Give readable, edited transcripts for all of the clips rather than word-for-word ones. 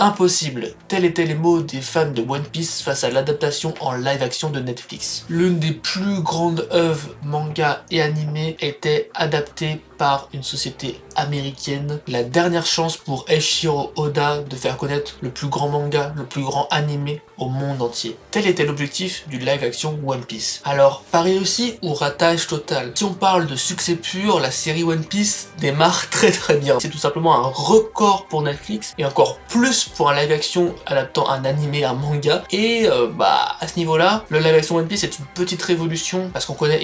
impossible. Tels étaient les mots des fans de One Piece face à l'adaptation en live action de Netflix. L'une des plus grandes œuvres manga et animées était adaptée par une société américaine. La dernière chance pour Eiichiro Oda de faire connaître le plus grand manga, le plus grand animé au monde entier. Tel était l'objectif du live action One Piece. Alors, pari aussi ou ratage total? Si on parle de succès pur, la série One Piece démarre très bien. C'est tout simplement un record pour Netflix et encore plus pour un live action adaptant un animé, un manga. Et à ce niveau-là, le live action One Piece est une petite révolution parce qu'on connaît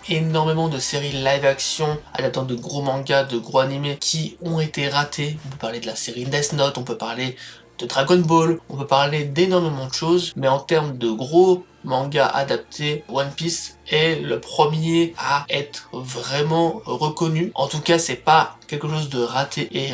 énormément de séries live action adaptant de gros mangas, de gros animés qui ont été ratés. On peut parler de la série Death Note, on peut parler de Dragon Ball, on peut parler d'énormément de choses, mais en termes de gros manga adapté, One Piece est le premier à être vraiment reconnu. En tout cas, c'est pas quelque chose de raté et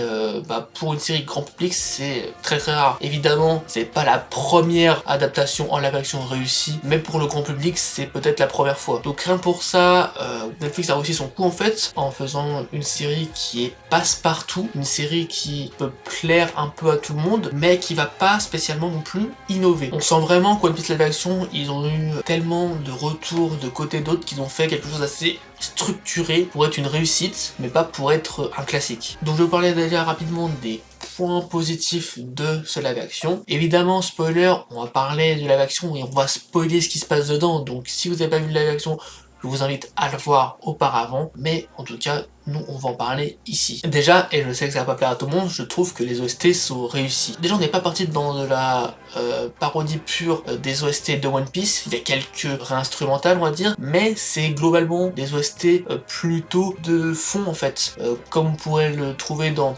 pour une série grand public, c'est très rare. Évidemment, c'est pas la première adaptation en live action réussie, mais pour le grand public, c'est peut-être la première fois. Donc rien pour ça, Netflix a réussi son coup en fait, en faisant une série qui est passe-partout, une série qui peut plaire un peu à tout le monde, mais qui va pas spécialement non plus innover. On sent vraiment qu'One Piece live action, ils ont eu tellement de retours de côté d'autres qu'ils ont fait quelque chose d'assez structuré pour être une réussite, mais pas pour être un classique. Donc je vais vous parler déjà rapidement des points positifs de ce live action. Évidemment, spoiler, on va parler de live action et on va spoiler ce qui se passe dedans, donc si vous n'avez pas vu le live action, je vous invite à le voir auparavant, mais en tout cas, nous on va en parler ici. Déjà, et je sais que ça va pas plaire à tout le monde, je trouve que les OST sont réussis. Déjà, on n'est pas parti dans de la parodie pure des OST de One Piece, il y a quelques réinstrumentales on va dire, mais c'est globalement des OST plutôt de fond en fait, comme on pourrait le trouver dans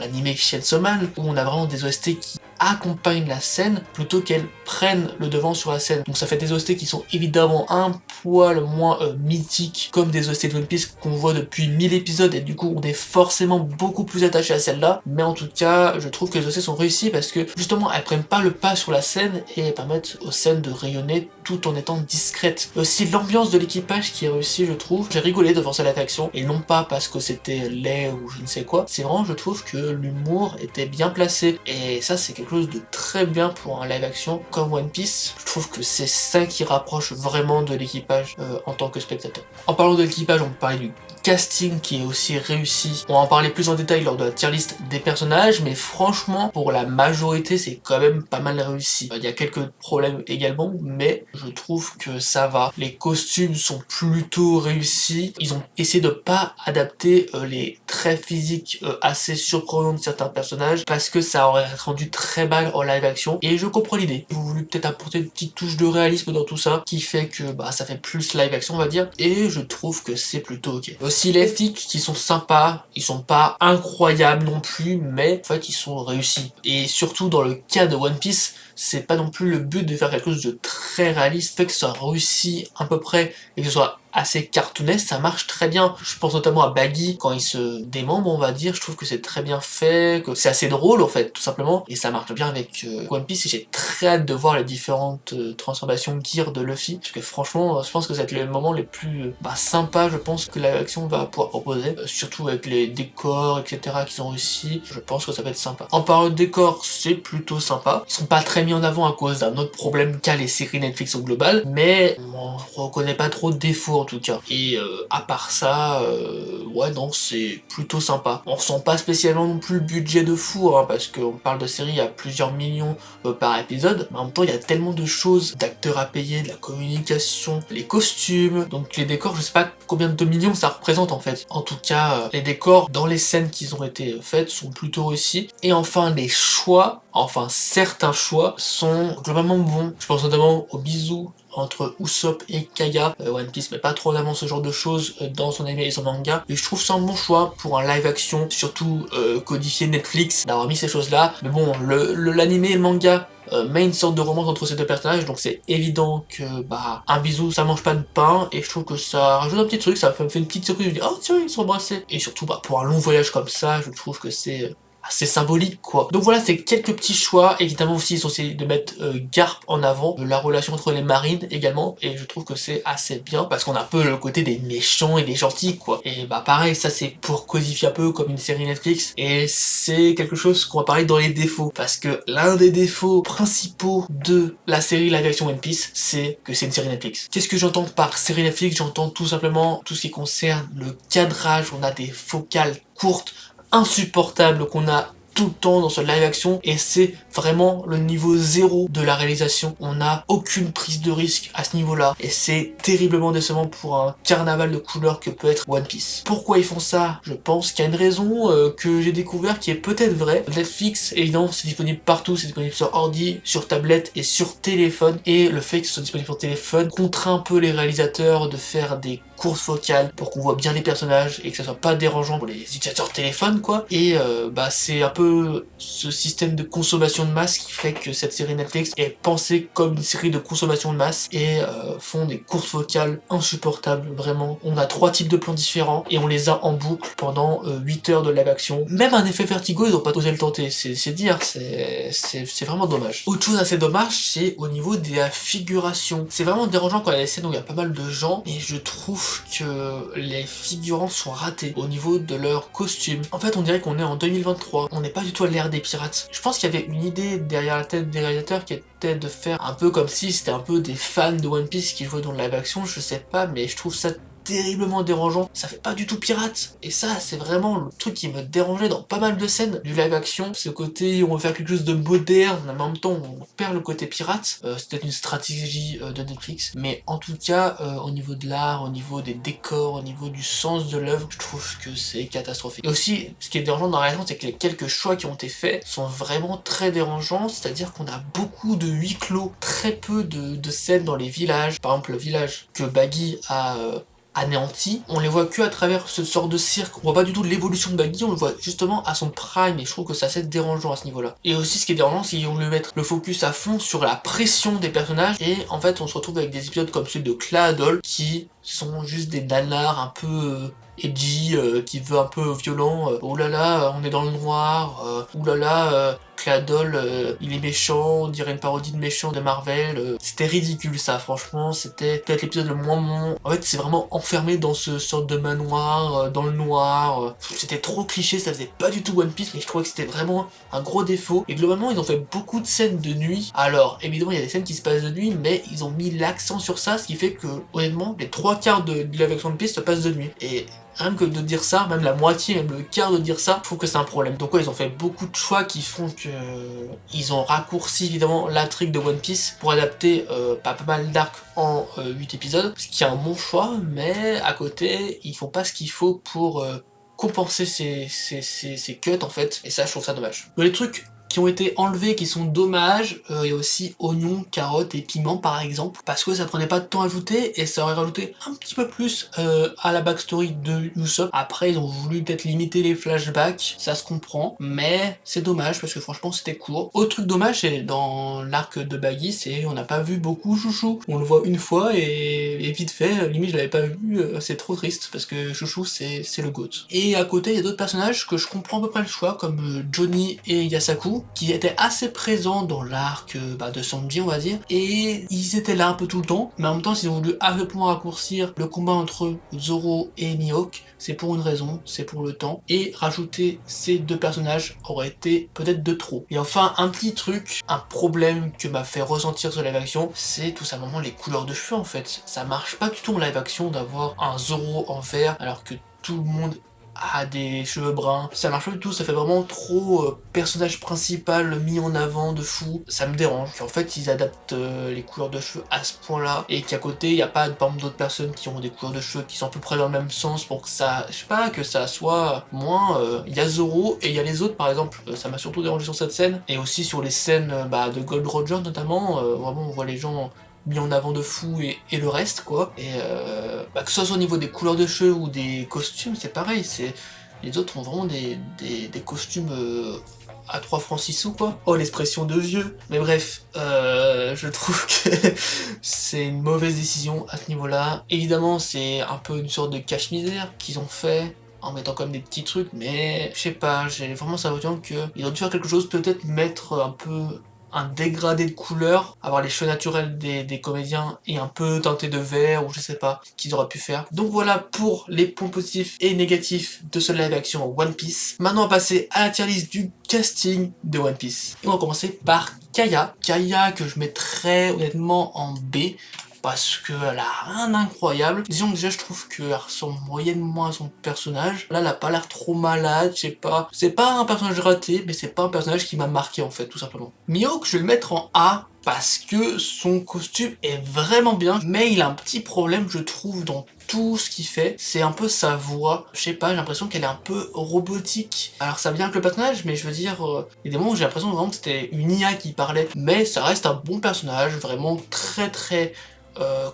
l'anime Chainsaw Man, où on a vraiment des OST qui accompagnent la scène plutôt qu'elles prennent le devant sur la scène. Donc ça fait des OST qui sont évidemment un poil moins mythiques comme des OST de One Piece qu'on voit depuis 1000 épisodes et du coup on est forcément beaucoup plus attaché à celle-là, mais en tout cas je trouve que les OST sont réussis parce que justement elles prennent pas le pas sur la scène et elles permettent aux scènes de rayonner tout en étant discrètes. Aussi l'ambiance de l'équipage qui est réussie je trouve. J'ai rigolé devant cette action et non pas parce que c'était laid ou je ne sais quoi, c'est vraiment je trouve que l'humour était bien placé et ça c'est quelque chose de très bien pour un live action comme One Piece. Je trouve que c'est ça qui rapproche vraiment de l'équipage en tant que spectateur. En parlant de l'équipage, on peut parler du casting qui est aussi réussi. On va en parler plus en détail lors de la tier list des personnages, mais franchement, pour la majorité, c'est quand même pas mal réussi. Il y a quelques problèmes également, mais je trouve que ça va. Les costumes sont plutôt réussis. Ils ont essayé de pas adapter les traits physiques assez surprenants de certains personnages, parce que ça aurait rendu très mal en live action, et je comprends l'idée. Ils ont voulu peut-être apporter une petite touche de réalisme dans tout ça, qui fait que ça fait plus live action on va dire, et je trouve que c'est plutôt ok. Aussi les ethiques qui sont sympas, ils sont pas incroyables non plus, mais en fait ils sont réussis. Et surtout dans le cas de One Piece, c'est pas non plus le but de faire quelque chose de très réaliste, fait que ça réussit à peu près et que ce soit assez cartoonesque, ça marche très bien. Je pense notamment à Baggy quand il se démembre on va dire, je trouve que c'est très bien fait, que c'est assez drôle en fait tout simplement, et ça marche bien avec One Piece et j'ai très hâte de voir les différentes transformations gear de Luffy, parce que franchement je pense que c'est le moment les plus sympas je pense que l'action va pouvoir proposer, surtout avec les décors etc qu'ils ont réussi, je pense que ça va être sympa. En parlant de décors, c'est plutôt sympa, ils sont pas très mis en avant à cause d'un autre problème qu'a les séries Netflix au global, mais on reconnaît pas trop de défauts en tout cas. Et à part ça, ouais non, c'est plutôt sympa. On ressent pas spécialement non plus le budget de fou, parce qu'on parle de séries à plusieurs millions par épisode, mais en même temps il y a tellement de choses, d'acteurs à payer, de la communication, les costumes, donc les décors, je sais pas combien de millions ça représente en fait. En tout cas, les décors dans les scènes qui ont été faites sont plutôt réussis. Et enfin les choix, enfin certains choix sont globalement bons. Je pense notamment aux bisous entre Usopp et Kaya. One Piece met pas trop en avant ce genre de choses dans son anime et son manga, et je trouve ça un bon choix pour un live action, surtout codifié Netflix, d'avoir mis ces choses là. Mais bon, l'anime et le manga met une sorte de romance entre ces deux personnages, donc c'est évident que un bisou ça mange pas de pain, et je trouve que ça rajoute un petit truc, ça me fait une petite surprise, je me dis oh tiens ils sont embrassés, et surtout pour un long voyage comme ça, je trouve que c'est assez symbolique quoi. Donc voilà, c'est quelques petits choix. Évidemment aussi ils ont essayé de mettre Garp en avant, la relation entre les marines également, et je trouve que c'est assez bien parce qu'on a un peu le côté des méchants et des gentils quoi. Et bah pareil, ça c'est pour codifier un peu comme une série Netflix, et c'est quelque chose qu'on va parler dans les défauts, parce que l'un des défauts principaux de la série live action One Piece, c'est que c'est une série Netflix. Qu'est-ce que j'entends par série Netflix? J'entends tout simplement tout ce qui concerne le cadrage. On a des focales courtes, insupportables, qu'on a tout le temps dans ce live action, et c'est vraiment le niveau zéro de la réalisation. On n'a aucune prise de risque à ce niveau là, et c'est terriblement décevant pour un carnaval de couleurs que peut être One Piece. Pourquoi ils font ça? Je pense qu'il y a une raison que j'ai découvert qui est peut-être vraie. Netflix, évidemment, c'est disponible partout, c'est disponible sur ordi, sur tablette et sur téléphone, et le fait que ce soit disponible sur téléphone contraint un peu les réalisateurs de faire des courses focales pour qu'on voit bien les personnages et que ça soit pas dérangeant pour les utilisateurs téléphone quoi. Et bah c'est un peu ce système de consommation de masse qui fait que cette série Netflix est pensée comme une série de consommation de masse, et font des courses focales insupportables vraiment. On a 3 types de plans différents et on les a en boucle pendant 8 heures de live action. Même un effet vertigo ils ont pas osé le tenter, c'est dire, c'est vraiment dommage. Autre chose assez dommage, c'est au niveau de la figuration. C'est vraiment dérangeant quand il y a des scènes où il y a pas mal de gens, et je trouve que les figurants sont ratés au niveau de leurs costumes. En fait on dirait qu'on est en 2023, on n'est pas du tout à l'ère des pirates. Je pense qu'il y avait une idée derrière la tête des réalisateurs qui était de faire un peu comme si c'était un peu des fans de One Piece qui jouaient dans le live action, je sais pas, mais je trouve ça terriblement dérangeant, ça fait pas du tout pirate, et ça c'est vraiment le truc qui me dérangeait dans pas mal de scènes du live action, ce côté on veut faire quelque chose de moderne, mais en même temps on perd le côté pirate. C'est peut-être une stratégie de Netflix, mais en tout cas au niveau de l'art, au niveau des décors, au niveau du sens de l'œuvre, je trouve que c'est catastrophique. Et aussi ce qui est dérangeant dans la réalisation, c'est que les quelques choix qui ont été faits sont vraiment très dérangeants, c'est-à-dire qu'on a beaucoup de huis clos, très peu de scènes dans les villages. Par exemple le village que Baggy a anéanti, on les voit que à travers ce sort de cirque, on voit pas du tout l'évolution de Baggy, on le voit justement à son prime, et je trouve que c'est assez dérangeant à ce niveau là. Et aussi ce qui est dérangeant, c'est qu'ils vont lui mettre le focus à fond sur la pression des personnages, et en fait on se retrouve avec des épisodes comme celui de Claadol qui sont juste des nanars un peu edgy, qui veut un peu violent, oh là là on est dans le noir, oh là là Claadol il est méchant, on dirait une parodie de méchant de Marvel, c'était ridicule ça, franchement c'était peut-être l'épisode le moins bon. En fait c'est vraiment enfermé dans ce sorte de manoir, dans le noir, c'était trop cliché, ça faisait pas du tout One Piece, mais je trouvais que c'était vraiment un gros défaut. Et globalement ils ont fait beaucoup de scènes de nuit, alors évidemment il y a des scènes qui se passent de nuit, mais ils ont mis l'accent sur ça, ce qui fait que honnêtement les 3/4 de la version One Piece se passent de nuit, et rien que de dire ça, même la moitié, même le quart de dire ça, je trouve que c'est un problème. Donc ouais, ils ont fait beaucoup de choix qui font que ils ont raccourci évidemment l'intrigue de One Piece pour adapter pas mal d'arcs en 8 épisodes, ce qui est un bon choix, mais à côté, ils font pas ce qu'il faut pour compenser ces cuts en fait, et ça je trouve ça dommage. Les trucs qui ont été enlevés, qui sont dommages, il y a aussi oignons, carottes et piments par exemple, parce que ça prenait pas de temps à ajouter et ça aurait rajouté un petit peu plus à la backstory de Usopp. Après ils ont voulu peut-être limiter les flashbacks, ça se comprend, mais c'est dommage parce que franchement c'était court. Autre truc dommage, c'est dans l'arc de Baggy, c'est on n'a pas vu beaucoup Chouchou, on le voit une fois et vite fait, limite je l'avais pas vu, c'est trop triste parce que Chouchou c'est le GOAT. Et à côté il y a d'autres personnages que je comprends à peu près le choix, comme Johnny et Yasaku, qui étaient assez présents dans l'arc de Sanji on va dire, et ils étaient là un peu tout le temps, mais en même temps s'ils ont voulu absolument raccourcir le combat entre Zoro et Mihawk, c'est pour une raison, c'est pour le temps, et rajouter ces deux personnages aurait été peut-être de trop. Et enfin un petit truc, un problème que m'a fait ressentir ce live action, c'est tout simplement les couleurs de cheveux en fait. Ça marche pas du tout en live action d'avoir un Zoro en vert alors que tout le monde a des cheveux bruns, ça marche pas du tout, ça fait vraiment trop personnage principal mis en avant de fou, ça me dérange. En fait ils adaptent les couleurs de cheveux à ce point là, et qu'à côté il n'y a pas par exemple d'autres personnes qui ont des couleurs de cheveux qui sont à peu près dans le même sens pour que ça, je sais pas, que ça soit moins, il y a Zoro et il y a les autres par exemple, ça m'a surtout dérangé sur cette scène, et aussi sur les scènes de Gold Roger notamment, vraiment on voit les gens mis en avant de fou et le reste quoi, et que ce soit au niveau des couleurs de cheveux ou des costumes c'est pareil, les autres ont vraiment des costumes à 3 francs 6 sous quoi. Oh l'expression de vieux. Mais bref, je trouve que c'est une mauvaise décision à ce niveau là. Évidemment c'est un peu une sorte de cache-misère qu'ils ont fait en mettant comme des petits trucs, mais je sais pas, j'ai vraiment ça l'impression qu'il aurait dû faire quelque chose, peut-être mettre un peu un dégradé de couleur, avoir les cheveux naturels des comédiens et un peu teinté de vert ou je sais pas ce qu'ils auraient pu faire. Donc voilà pour les points positifs et négatifs de ce live action One Piece. Maintenant on va passer à la tier list du casting de One Piece. Et on va commencer par Kaya. Kaya que je mettrais honnêtement en B. Parce qu'elle a rien d'incroyable. Disons que déjà je trouve qu'elle ressemble moyennement à son personnage. Là elle a pas l'air trop malade, je sais pas. C'est pas un personnage raté, mais c'est pas un personnage qui m'a marqué en fait, tout simplement. Mihawk je vais le mettre en A parce que son costume est vraiment bien, mais il a un petit problème je trouve dans tout ce qu'il fait, c'est un peu sa voix. Je sais pas, j'ai l'impression qu'elle est un peu robotique. Alors ça vient avec le personnage, mais je veux dire, il y a des moments où j'ai l'impression vraiment que c'était une IA qui parlait. Mais ça reste un bon personnage, vraiment très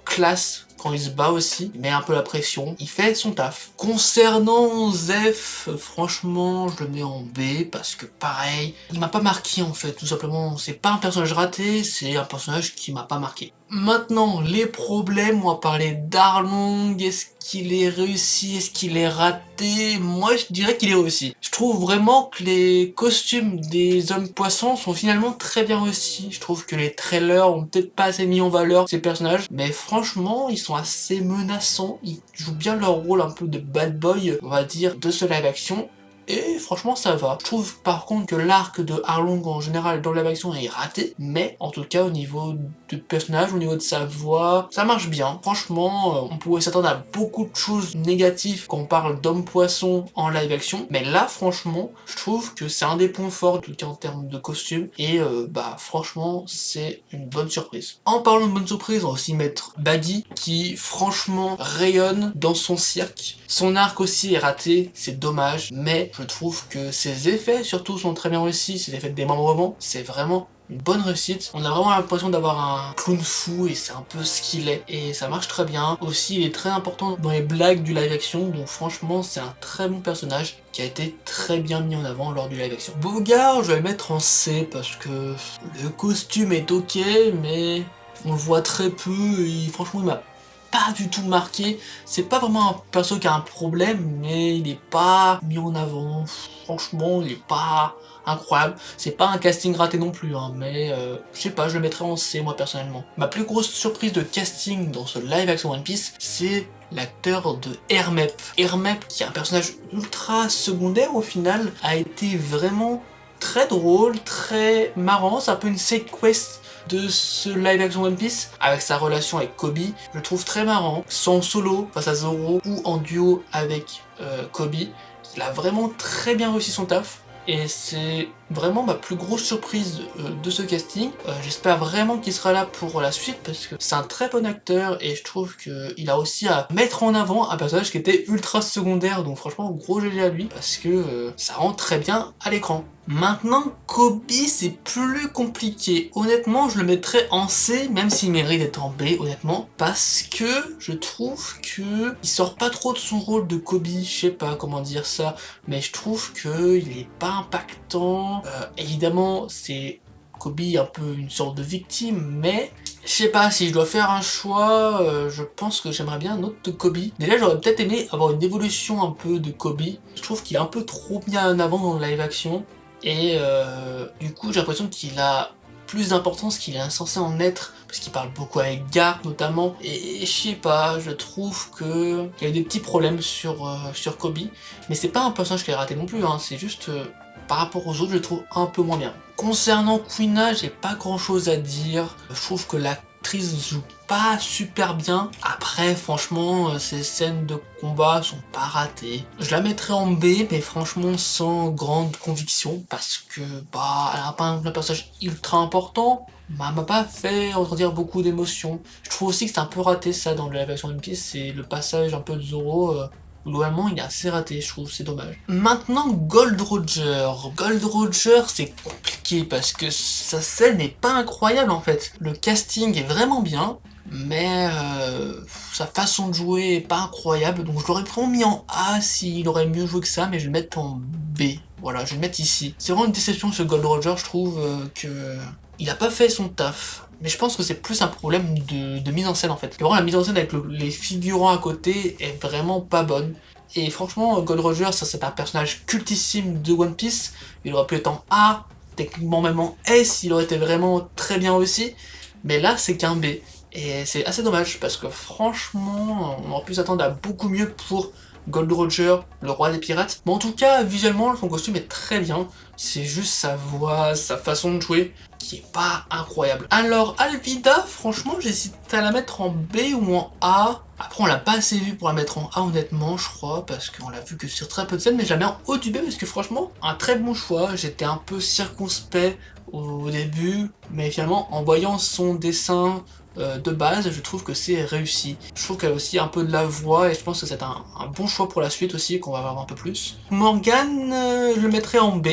classe quand il se bat aussi, il met un peu la pression, il fait son taf. Concernant Zef, franchement, je le mets en B parce que pareil, il m'a pas marqué en fait, tout simplement. C'est pas un personnage raté, c'est un personnage qui m'a pas marqué. Maintenant, les problèmes, on va parler d'Arlong, est-ce qu'il est réussi, est-ce qu'il est raté? Moi, je dirais qu'il est réussi. Je trouve vraiment que les costumes des hommes poissons sont finalement très bien réussis. Je trouve que les trailers ont peut-être pas assez mis en valeur ces personnages, mais franchement, ils sont assez menaçants. Ils jouent bien leur rôle un peu de bad boy, on va dire, de ce live action. Et franchement ça va. Je trouve par contre que l'arc de Arlong en général dans la action est raté, mais en tout cas au niveau du personnage, au niveau de sa voix, ça marche bien. Franchement, on pourrait s'attendre à beaucoup de choses négatives quand on parle d'homme poisson en live action, mais là franchement, je trouve que c'est un des points forts en tout cas en termes de costume, et bah franchement c'est une bonne surprise. En parlant de bonne surprise, on va aussi mettre Baggy qui franchement rayonne dans son cirque. Son arc aussi est raté, c'est dommage, mais je trouve que ses effets surtout sont très bien réussis, ses effets de démembrement, c'est vraiment une bonne réussite. On a vraiment l'impression d'avoir un clown fou et c'est un peu ce qu'il est et ça marche très bien. Aussi il est très important dans les blagues du live action, donc franchement c'est un très bon personnage qui a été très bien mis en avant lors du live action. Bogard je vais le mettre en C parce que le costume est ok mais on le voit très peu et franchement il m'a pas du tout marqué. C'est pas vraiment un perso qui a un problème, mais il est pas mis en avant. Franchement, il est pas incroyable. C'est pas un casting raté non plus, hein, mais je sais pas, je le mettrais en C moi personnellement. Ma plus grosse surprise de casting dans ce live action One Piece, c'est l'acteur de Hermep. Hermep, qui est un personnage ultra secondaire au final, a été vraiment très drôle, très marrant. C'est un peu une side quest de ce live action One Piece avec sa relation avec Kobe. Je le trouve très marrant, soit en solo face à Zoro ou en duo avec Kobe. Il a vraiment très bien réussi son taf. Et c'est vraiment ma plus grosse surprise de ce casting. J'espère vraiment qu'il sera là pour la suite parce que c'est un très bon acteur et je trouve qu'il a aussi à mettre en avant un personnage qui était ultra secondaire, donc franchement gros GG à lui parce que ça rend très bien à l'écran. Maintenant Kobe c'est plus compliqué, honnêtement je le mettrais en C même s'il mérite d'être en B honnêtement parce que je trouve que il sort pas trop de son rôle de Kobe, je sais pas comment dire ça, mais je trouve que il est pas impactant. Évidemment c'est Kobe un peu une sorte de victime, mais je sais pas, si je dois faire un choix, je pense que j'aimerais bien un autre de Kobe. Déjà j'aurais peut-être aimé avoir une évolution un peu de Kobe. Je trouve qu'il est un peu trop bien en avant dans le live action. Et du coup j'ai l'impression qu'il a plus d'importance qu'il est censé en être, parce qu'il parle beaucoup avec Garp notamment, et je sais pas, je trouve que il y a eu des petits problèmes sur Kobe, mais c'est pas un personnage qui est raté non plus, hein, c'est juste par rapport aux autres je le trouve un peu moins bien. Concernant Kuina, j'ai pas grand chose à dire, je trouve que l'actrice joue pas super bien. Après franchement ces scènes de combat sont pas ratées. Je la mettrais en B mais franchement sans grande conviction parce que bah elle a pas un personnage ultra important. Bah, elle m'a pas fait ressentir beaucoup d'émotions. Je trouve aussi que c'est un peu raté ça dans la version One Piece, c'est le passage un peu de Zoro. Globalement, il est assez raté, je trouve, c'est dommage. Maintenant, Gold Roger. Gold Roger, c'est compliqué parce que sa scène n'est pas incroyable en fait. Le casting est vraiment bien, mais sa façon de jouer est pas incroyable. Donc je l'aurais vraiment mis en A s'il aurait mieux joué que ça, mais je vais le mettre en B. Voilà, je vais le mettre ici. C'est vraiment une déception ce Gold Roger, je trouve que il a pas fait son taf. Mais je pense que c'est plus un problème de mise en scène en fait. Vraiment la mise en scène avec les figurants à côté est vraiment pas bonne. Et franchement, Gold Roger, ça c'est un personnage cultissime de One Piece. Il aurait pu être en A, techniquement même en S, il aurait été vraiment très bien aussi. Mais là, c'est qu'un B. Et c'est assez dommage, parce que franchement, on aurait pu s'attendre à beaucoup mieux pour Gold Roger, le roi des pirates. Mais en tout cas, visuellement, son costume est très bien. C'est juste sa voix, sa façon de jouer qui est pas incroyable. Alors, Alvida, franchement, j'hésite à la mettre en B ou en A. Après, on l'a pas assez vu pour la mettre en A, honnêtement, je crois, parce qu'on l'a vu que sur très peu de scènes, mais je la mets en haut du B parce que franchement, un très bon choix. J'étais un peu circonspect au début, mais finalement, en voyant son dessin de base, je trouve que c'est réussi. Je trouve qu'elle a aussi un peu de la voix et je pense que c'est un bon choix pour la suite aussi, qu'on va voir un peu plus. Morgane, je le mettrais en B.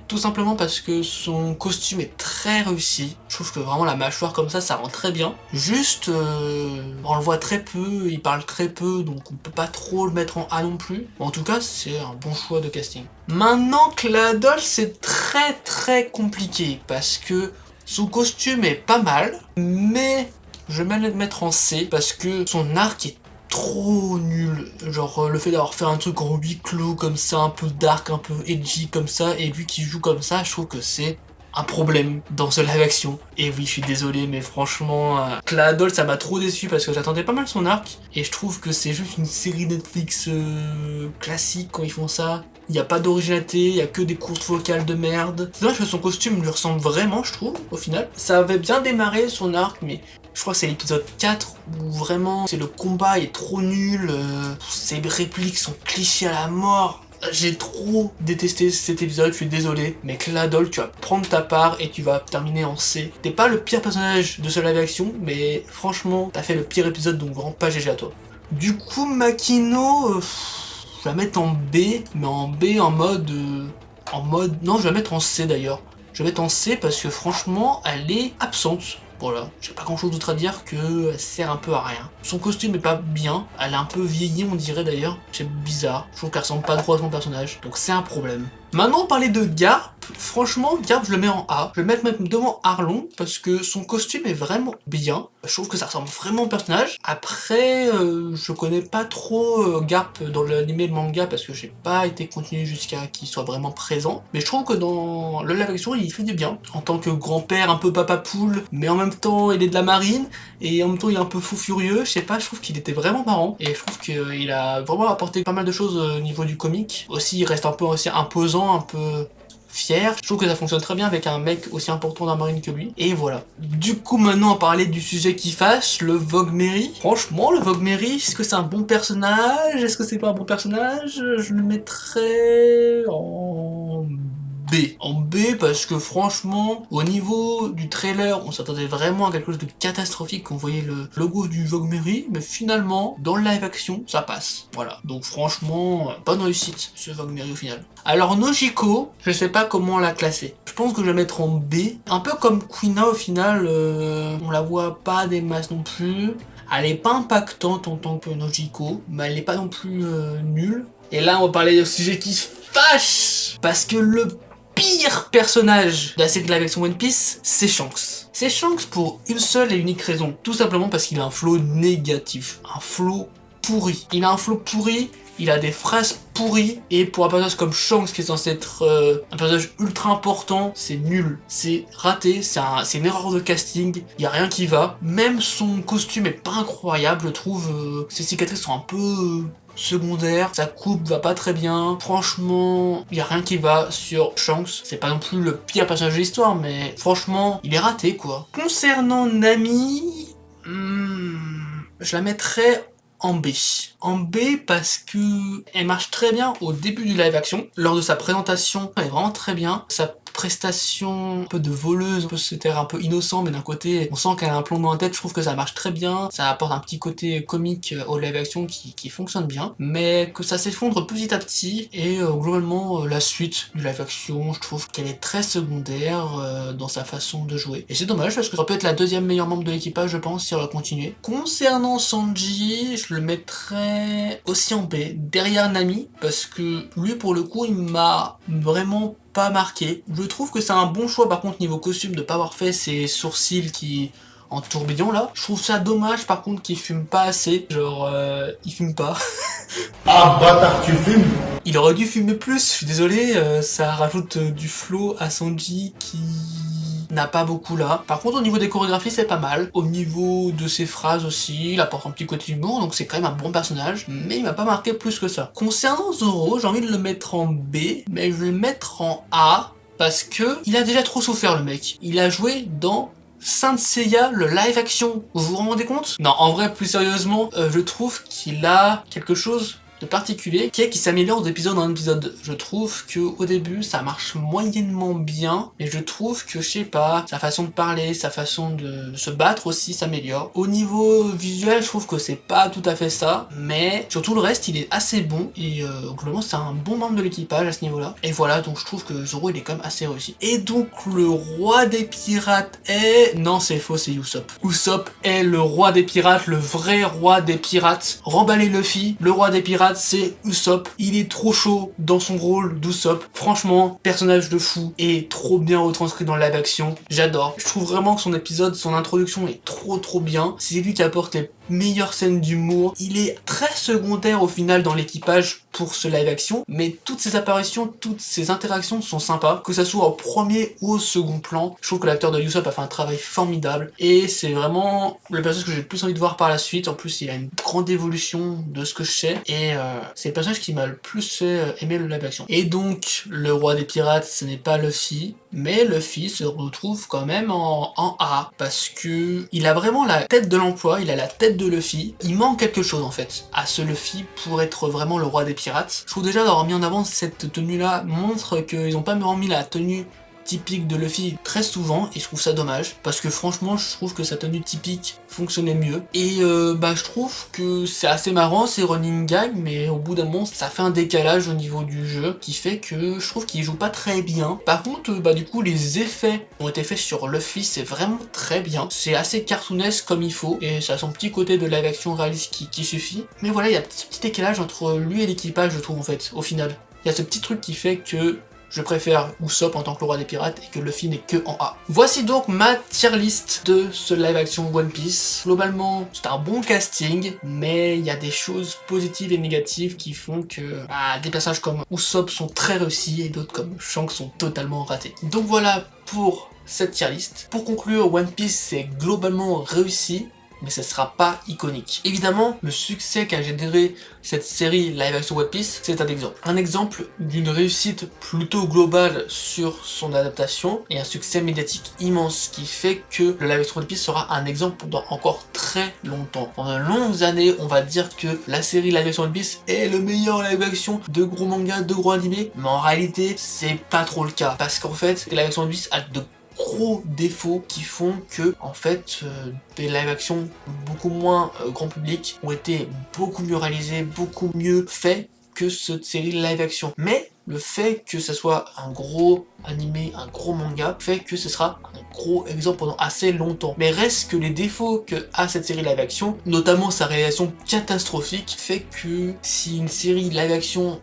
Tout simplement parce que son costume est très réussi. Je trouve que vraiment la mâchoire comme ça rend très bien. Juste, on le voit très peu, il parle très peu, donc on peut pas trop le mettre en A non plus. Mais en tout cas, c'est un bon choix de casting. Maintenant, Cladol, c'est très compliqué parce que son costume est pas mal, mais je vais le mettre en C parce que son arc est trop nul. Genre le fait d'avoir fait un truc en huis clos comme ça, un peu dark, un peu edgy comme ça, et lui qui joue comme ça, je trouve que c'est un problème dans ce live action. Et oui, je suis désolé, mais franchement, Cladol, ça m'a trop déçu parce que j'attendais pas mal son arc, et je trouve que c'est juste une série Netflix classique quand ils font ça. Il n'y a pas d'originalité, il n'y a que des courtes vocales de merde. C'est dommage que son costume lui ressemble vraiment, je trouve, au final. Ça avait bien démarré son arc, mais je crois que c'est l'épisode 4 où vraiment le combat est trop nul, ses répliques sont clichés à la mort. J'ai trop détesté cet épisode, je suis désolé, mais Cladol, tu vas prendre ta part et tu vas terminer en C. T'es pas le pire personnage de ce live action, mais franchement, t'as fait le pire épisode, donc vraiment pas GG à toi. Du coup, Makino, je vais la mettre en B, mais en B en mode... Non, je vais la mettre en C d'ailleurs. Je vais la mettre en C parce que franchement, elle est absente. Voilà, j'ai pas grand chose d'autre à dire que elle sert un peu à rien. Son costume est pas bien, elle est un peu vieillie on dirait d'ailleurs, c'est bizarre, je trouve qu'elle ressemble pas trop à son personnage, donc c'est un problème. Maintenant on parlait de Garp, franchement Garp je le mets en A, je vais le mettre même devant Arlong parce que son costume est vraiment bien, je trouve que ça ressemble vraiment au personnage. Après je connais pas trop Garp dans l'anime et le manga parce que j'ai pas été continué jusqu'à qu'il soit vraiment présent, mais je trouve que dans le live action il fait du bien, en tant que grand-père un peu papa poule, mais en même temps il est de la marine, et en même temps il est un peu fou furieux, je sais pas, je trouve qu'il était vraiment marrant, et je trouve qu'il a vraiment apporté pas mal de choses au niveau du comique. Aussi il reste un peu aussi imposant, un peu fier. Je trouve que ça fonctionne très bien avec un mec aussi important dans la marine que lui. Et voilà. Du coup, maintenant, on va parler du sujet qui fâche, le Vogue Mary. Franchement, le Vogue Mary, est-ce que c'est un bon personnage? Est-ce que c'est pas un bon personnage? Je le mettrais en B. En B parce que franchement, au niveau du trailer, on s'attendait vraiment à quelque chose de catastrophique. On voyait le logo du Vogue Mary, mais finalement, dans le live action, ça passe. Voilà. Donc franchement, bonne réussite ce Vogue Mary au final. Alors Nojiko, je sais pas comment la classer. Je pense que je vais la mettre en B. Un peu comme Quina au final, on la voit pas des masses non plus. Elle est pas impactante en tant que Nojiko, mais elle est pas non plus nulle. Et là on va parler de sujet qui fâche, parce que le pire personnage de la série de live action One Piece, c'est Shanks. C'est Shanks pour une seule et unique raison, tout simplement parce qu'il a un flow négatif, un flow pourri. Il a un flow pourri, il a des phrases pourries, et pour un personnage comme Shanks qui est censé être un personnage ultra important, c'est nul, c'est raté, c'est une erreur de casting, il y a rien qui va. Même son costume est pas incroyable, je trouve, ses cicatrices sont un peu secondaire, sa coupe va pas très bien, franchement, il y a rien qui va sur Shanks, c'est pas non plus le pire personnage de l'histoire, mais franchement, il est raté quoi. Concernant Nami, je la mettrais en B. En B parce que elle marche très bien au début du live action, lors de sa présentation, elle est vraiment très bien, sa prestation un peu de voleuse, c'était un peu innocent, mais d'un côté on sent qu'elle a un plomb dans la tête, je trouve que ça marche très bien, ça apporte un petit côté comique au live action qui fonctionne bien, mais que ça s'effondre petit à petit, et globalement la suite du live action, je trouve qu'elle est très secondaire dans sa fason de jouer, et c'est dommage parce que ça peut être la deuxième meilleure membre de l'équipage je pense si elle va continuer. Concernant Sanji, je le mettrais aussi en B, derrière Nami, parce que lui pour le coup il m'a vraiment pas marqué. Je trouve que c'est un bon choix par contre niveau costume de pas avoir fait ses sourcils qui en tourbillon là. Je trouve ça dommage par contre qu'il fume pas assez, genre il fume pas. Ah bâtard, tu fumes? Il aurait dû fumer plus, je suis désolé, ça rajoute du flow à Sanji qui n'a pas beaucoup là. Par contre au niveau des chorégraphies c'est pas mal, au niveau de ses phrases aussi, il apporte un petit côté humour, donc c'est quand même un bon personnage, mais il m'a pas marqué plus que ça. Concernant Zoro, j'ai envie de le mettre en B, mais je vais le mettre en A, parce que il a déjà trop souffert le mec. Il a joué dans Saint Seiya, le live action, vous vous rendez compte? Non, en vrai, plus sérieusement, je trouve qu'il a quelque chose de particulier qui s'améliore d'épisode en épisode. Je trouve que au début ça marche moyennement bien, mais je trouve que je sais pas, sa façon de parler, sa façon de se battre aussi s'améliore. Au niveau visuel, je trouve que c'est pas tout à fait ça, mais surtout le reste il est assez bon et globalement c'est un bon membre de l'équipage à ce niveau-là. Et voilà, donc je trouve que Zoro il est quand même assez réussi. Et donc le roi des pirates est... Non c'est faux, c'est Usopp. Usopp est le roi des pirates, le vrai roi des pirates. Remballez Luffy, le roi des pirates c'est Usopp. Il est trop chaud dans son rôle d'Usopp. Franchement, personnage de fou et trop bien retranscrit dans le live action. J'adore. Je trouve vraiment que son épisode, son introduction est trop bien. C'est lui qui apporte les meilleures scènes d'humour. Il est très secondaire au final dans l'équipage pour ce live action, mais toutes ses apparitions, toutes ses interactions sont sympas, que ça soit au premier ou au second plan. Je trouve que l'acteur de Usopp a fait un travail formidable et c'est vraiment le personnage que j'ai le plus envie de voir par la suite. En plus, il a une grande évolution de ce que je sais et c'est le personnage qui m'a le plus fait aimer le live action. Et donc, le roi des pirates, ce n'est pas Luffy, mais Luffy se retrouve quand même en A parce que il a vraiment la tête de l'emploi, il a la tête de Luffy. Il manque quelque chose en fait à ce Luffy pour être vraiment le roi des pirates. Je trouve déjà d'avoir mis en avant cette tenue là montre qu'ils n'ont pas remis la tenue typique de Luffy très souvent et je trouve ça dommage parce que franchement je trouve que sa tenue typique fonctionnait mieux et je trouve que c'est assez marrant, c'est running gag, mais au bout d'un moment ça fait un décalage au niveau du jeu qui fait que je trouve qu'il joue pas très bien. Par contre du coup les effets qui ont été faits sur Luffy c'est vraiment très bien, c'est assez cartoonesque comme il faut et ça a son petit côté de live action réaliste qui suffit, mais voilà il y a un petit décalage entre lui et l'équipage je trouve en fait au final. Il y a ce petit truc qui fait que je préfère Usopp en tant que le roi des pirates et que Luffy n'est que en A. Voici donc ma tier list de ce live action One Piece. Globalement, c'est un bon casting, mais il y a des choses positives et négatives qui font que des personnages comme Usopp sont très réussis et d'autres comme Shanks sont totalement ratés. Donc voilà pour cette tier list. Pour conclure, One Piece c'est globalement réussi, mais ça sera pas iconique. Évidemment, le succès qu'a généré cette série live action One Piece, c'est un exemple. Un exemple d'une réussite plutôt globale sur son adaptation et un succès médiatique immense qui fait que le live action One Piece sera un exemple pendant encore très longtemps. Pendant de longues années, on va dire que la série live action One Piece est le meilleur live action de gros mangas, de gros animés, mais en réalité, c'est pas trop le cas. Parce qu'en fait, live action One Piece a de gros défauts qui font que en fait des live action beaucoup moins grand public ont été beaucoup mieux réalisés, beaucoup mieux faits que cette série live action. Mais le fait que ça soit un gros animé, un gros manga, fait que ce sera un gros exemple pendant assez longtemps. Mais reste que les défauts que a cette série live action, notamment sa réalisation catastrophique, fait que si une série live action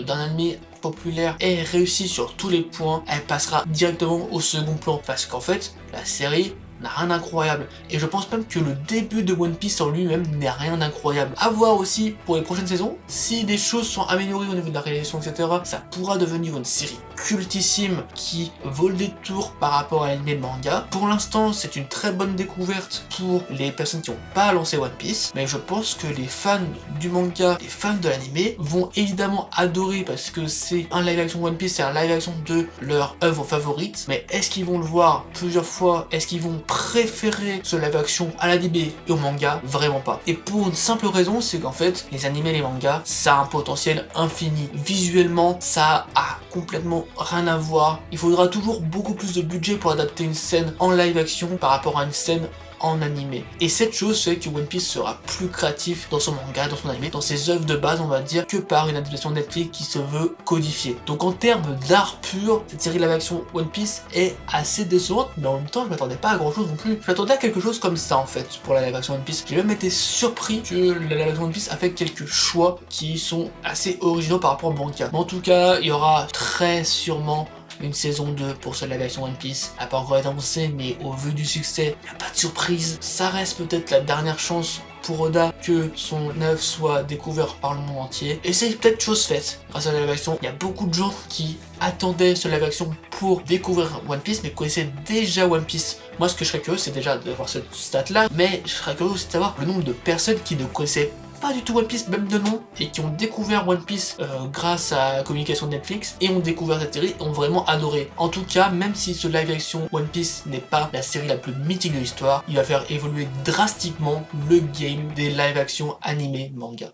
d'un animé populaire est réussie sur tous les points, elle passera directement au second plan. Parce qu'en fait, la série n'a rien d'incroyable. Et je pense même que le début de One Piece en lui-même n'est rien d'incroyable. À voir aussi pour les prochaines saisons, si des choses sont améliorées au niveau de la réalisation, etc., ça pourra devenir une série cultissime qui vaut le détour par rapport à l'anime de manga. Pour l'instant, c'est une très bonne découverte pour les personnes qui n'ont pas lancé One Piece, mais je pense que les fans du manga, les fans de l'anime vont évidemment adorer parce que c'est un live action One Piece, c'est un live action de leur œuvre favorite, mais est-ce qu'ils vont le voir plusieurs fois? Est-ce qu'ils vont préférer ce live action à l'anime et au manga? Vraiment pas. Et pour une simple raison, c'est qu'en fait, les animés et les mangas, ça a un potentiel infini. Visuellement, ça a complètement rien à voir. Il faudra toujours beaucoup plus de budget pour adapter une scène en live action par rapport à une scène en animé. Et cette chose fait que One Piece sera plus créatif dans son manga, dans son animé, dans ses œuvres de base, on va dire, que par une adaptation Netflix qui se veut codifiée. Donc en termes d'art pur, cette série live action One Piece est assez décevante, mais en même temps, je m'attendais pas à grand chose non plus. Je m'attendais à quelque chose comme ça en fait pour la live action One Piece. J'ai même été surpris que la live action One Piece a fait quelques choix qui sont assez originaux par rapport au manga. Mais en tout cas, il y aura très sûrement une saison 2 pour ce live action One Piece n'a pas encore été annoncé, mais au vu du succès, il n'y a pas de surprise. Ça reste peut-être la dernière chance pour Oda que son œuvre soit découverte par le monde entier. Et c'est peut-être chose faite grâce à la live action. Il y a beaucoup de gens qui attendaient ce live action pour découvrir One Piece, mais connaissaient déjà One Piece. Moi, ce que je serais curieux, c'est déjà de voir cette stat-là, mais je serais curieux aussi de savoir le nombre de personnes qui ne connaissaient pas du tout One Piece, même de nom, et qui ont découvert One Piece grâce à la communication de Netflix, et ont découvert cette série, et ont vraiment adoré. En tout cas, même si ce live action One Piece n'est pas la série la plus mythique de l'histoire, il va faire évoluer drastiquement le game des live action animés manga.